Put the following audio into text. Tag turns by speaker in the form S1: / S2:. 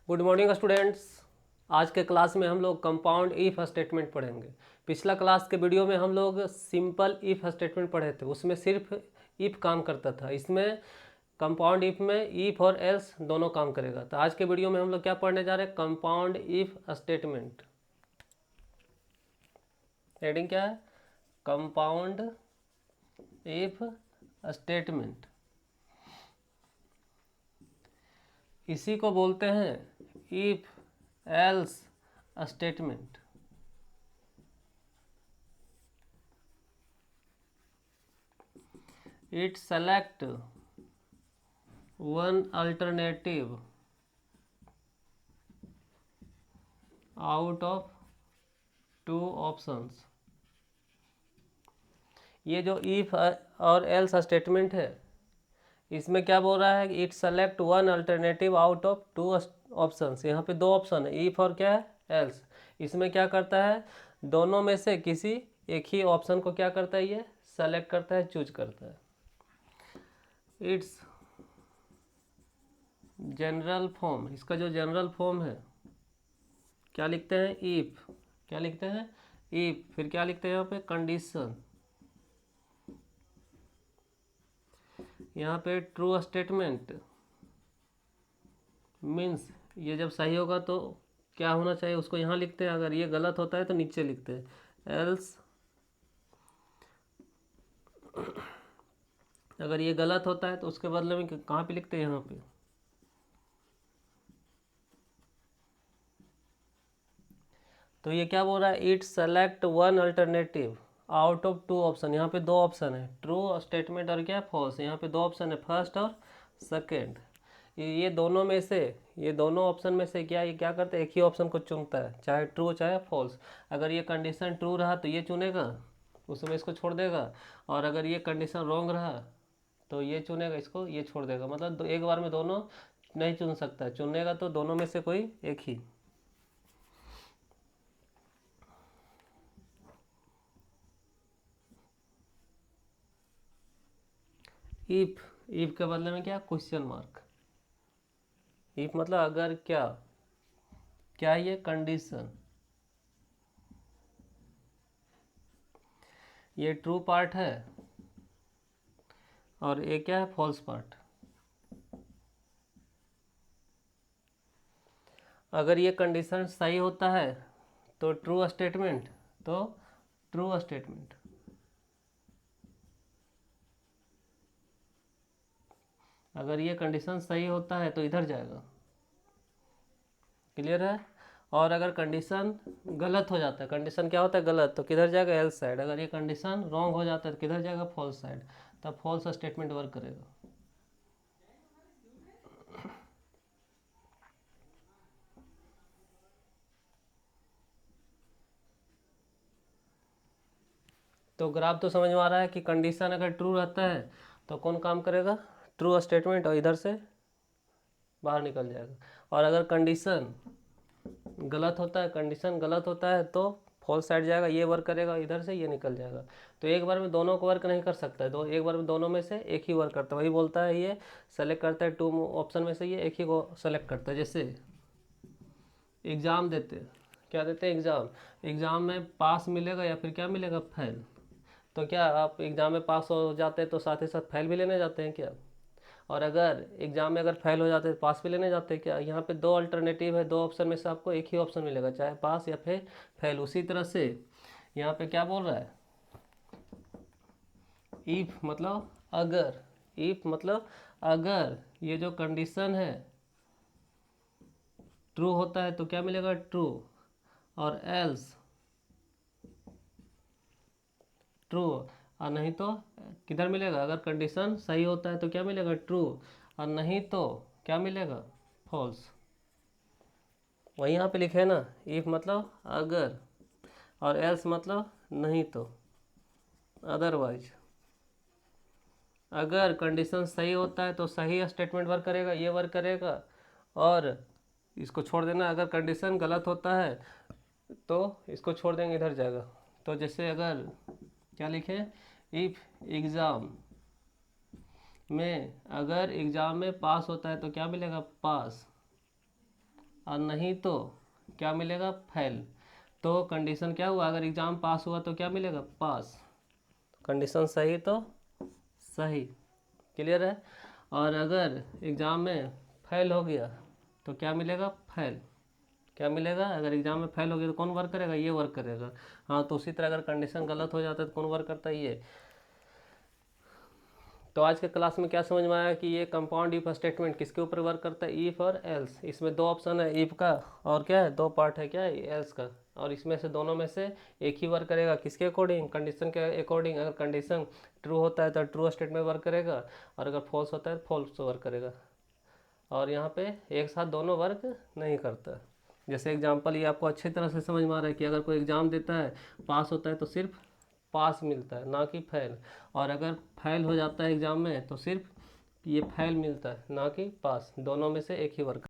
S1: Good morning students. आज के class में हम लोग कंपाउंड इफ स्टेटमेंट पढ़ेंगे। पिछला क्लास के वीडियो में हम लोग सिंपल इफ स्टेटमेंट पढ़े थे, उसमें सिर्फ इफ काम करता था। इसमें कंपाउंड इफ में इफ और एल्स दोनों काम करेगा। तो आज के वीडियो में हम लोग क्या पढ़ने जा रहे हैं? Compound if statement. हेडिंग क्या है? Compound if statement. इसी को बोलते हैं if else statement. It select one alternative out of two options। ये जो if और else स्टेटमेंट है, इसमें क्या बोल रहा है? It select one alternative out of two options. यहाँ पे दो ऑप्शन है, इफ और क्या है? एल्स। इसमें क्या करता है? दोनों में से किसी एक ही ऑप्शन को क्या करता है? ये सेलेक्ट करता है, चूज करता है। इट्स जनरल फॉर्म, इसका जो जनरल फॉर्म है क्या लिखते हैं? इफ। क्या लिखते हैं? इफ। फिर क्या लिखते हैं यहाँ पे? कंडीशन। यहाँ पे ट्रू स्टेटमेंट मीन्स ये जब सही होगा तो क्या होना चाहिए उसको यहाँ लिखते हैं, अगर ये गलत होता है तो नीचे लिखते हैं एल्स। अगर ये गलत होता है तो उसके बदले में कहाँ पे लिखते हैं? यहाँ पे। तो ये क्या बोल रहा है? It select one alternative out of two option. यहाँ पे दो ऑप्शन है, ट्रू स्टेटमेंट और क्या? फॉल्स। यहाँ पे दो ऑप्शन है, फर्स्ट और सेकेंड। ये दोनों में से, ये दोनों ऑप्शन में से क्या, ये क्या करता है? एक ही ऑप्शन को चुनता है, चाहे ट्रू चाहे फॉल्स। अगर ये कंडीशन ट्रू रहा तो ये चुनेगा, उसमें इसको छोड़ देगा। और अगर ये कंडीशन रॉन्ग रहा तो ये चुनेगा, इसको ये छोड़ देगा। मतलब एक बार में दोनों नहीं चुन सकता, चुनेगा तो दोनों में से कोई एक ही। इफ, इफ के बदले में क्या? Question mark. इफ मतलब अगर क्या, क्या ये कंडीशन, ये ट्रू पार्ट है और ये क्या है? False part. अगर ये कंडीशन सही होता है तो ट्रू स्टेटमेंट, तो ट्रू स्टेटमेंट। अगर ये कंडीशन सही होता है तो इधर जाएगा। क्लियर है? और अगर कंडीशन गलत हो जाता है, कंडीशन क्या होता है? गलत, तो किधर जाएगा? Else side. अगर ये कंडीशन रॉन्ग हो जाता है तो किधर जाएगा? False side. तब फॉल्स स्टेटमेंट वर्क करेगा। तो ग्राफ तो समझ में आ रहा है कि कंडीशन अगर ट्रू रहता है तो कौन काम करेगा? ट्रू स्टेटमेंट, और इधर से बाहर निकल जाएगा। और अगर कंडीशन गलत होता है, कंडीशन गलत होता है तो फॉल्स साइड जाएगा, ये वर्क करेगा, इधर से ये निकल जाएगा। तो एक बार में दोनों को वर्क नहीं कर सकता है, एक बार में दोनों में से एक ही वर्क करता है। वही बोलता है, ये सेलेक्ट करता है टू ऑप्शन में से ये एक ही को सेलेक्ट करता है। जैसे एग्ज़ाम देते, क्या देते हैं? एग्ज़ाम। एग्ज़ाम में पास मिलेगा या फिर क्या मिलेगा? फेल। तो क्या आप एग्ज़ाम में पास हो जाते हैं तो साथ ही साथ फेल भी लेने जाते हैं क्या? और अगर एग्जाम में अगर फेल हो जाते हैं पास भी लेने जाते हैं क्या? यहाँ पे दो अल्टरनेटिव है, दो ऑप्शन में से आपको एक ही ऑप्शन मिलेगा, चाहे पास या फिर फेल। उसी तरह से यहाँ पे क्या बोल रहा है? इफ मतलब अगर, इफ मतलब अगर ये जो कंडीशन है ट्रू होता है तो क्या मिलेगा? ट्रू। और एल्स ट्रू, और नहीं तो किधर मिलेगा? अगर कंडीशन सही होता है तो क्या मिलेगा? ट्रू। और नहीं तो क्या मिलेगा? फॉल्स। वही यहाँ पे लिखे है ना, इफ मतलब अगर, और एल्स मतलब नहीं तो, अदरवाइज। अगर कंडीशन सही होता है तो सही स्टेटमेंट वर्क करेगा, ये वर्क करेगा, और इसको छोड़ देना। अगर कंडीशन गलत होता है तो इसको छोड़ देंगे, इधर जाएगा। तो जैसे अगर क्या लिखे? इफ एग्ज़ाम में, अगर एग्ज़ाम में पास होता है तो क्या मिलेगा? पास। और नहीं तो क्या मिलेगा, फेल। तो कंडीशन क्या हुआ, अगर एग्ज़ाम पास हुआ तो क्या मिलेगा, पास। कंडीशन सही तो सही, क्लियर है। और अगर एग्ज़ाम में फेल हो गया तो क्या मिलेगा, फेल। क्या मिलेगा, अगर एग्ज़ाम में फेल हो गया तो कौन वर्क करेगा, ये वर्क करेगा। हाँ, तो उसी तरह अगर कंडीशन गलत हो जाता है तो कौन वर्क करता है, ये। तो आज के क्लास में क्या समझ में आया कि ये कंपाउंड इफ स्टेटमेंट किसके ऊपर वर्क करता है, इफ और एल्स। इसमें दो ऑप्शन है, इफ का और क्या है, दो पार्ट है, क्या है, एल्स का। और इसमें से दोनों में से एक ही वर्क करेगा, किसके अकॉर्डिंग, कंडीशन के अकॉर्डिंग। अगर कंडीशन ट्रू होता है तो ट्रू स्टेटमेंट वर्क करेगा, और अगर फॉल्स होता है तो फॉल्स वर्क करेगा। और यहाँ पे एक साथ दोनों वर्क नहीं करता। जैसे एग्जांपल ये आपको अच्छी तरह से समझ में आ रहा है कि अगर कोई एग्ज़ाम देता है, पास होता है तो सिर्फ पास मिलता है, ना कि फेल। और अगर फेल हो जाता है एग्ज़ाम में तो सिर्फ ये फेल मिलता है, ना कि पास। दोनों में से एक ही वर्क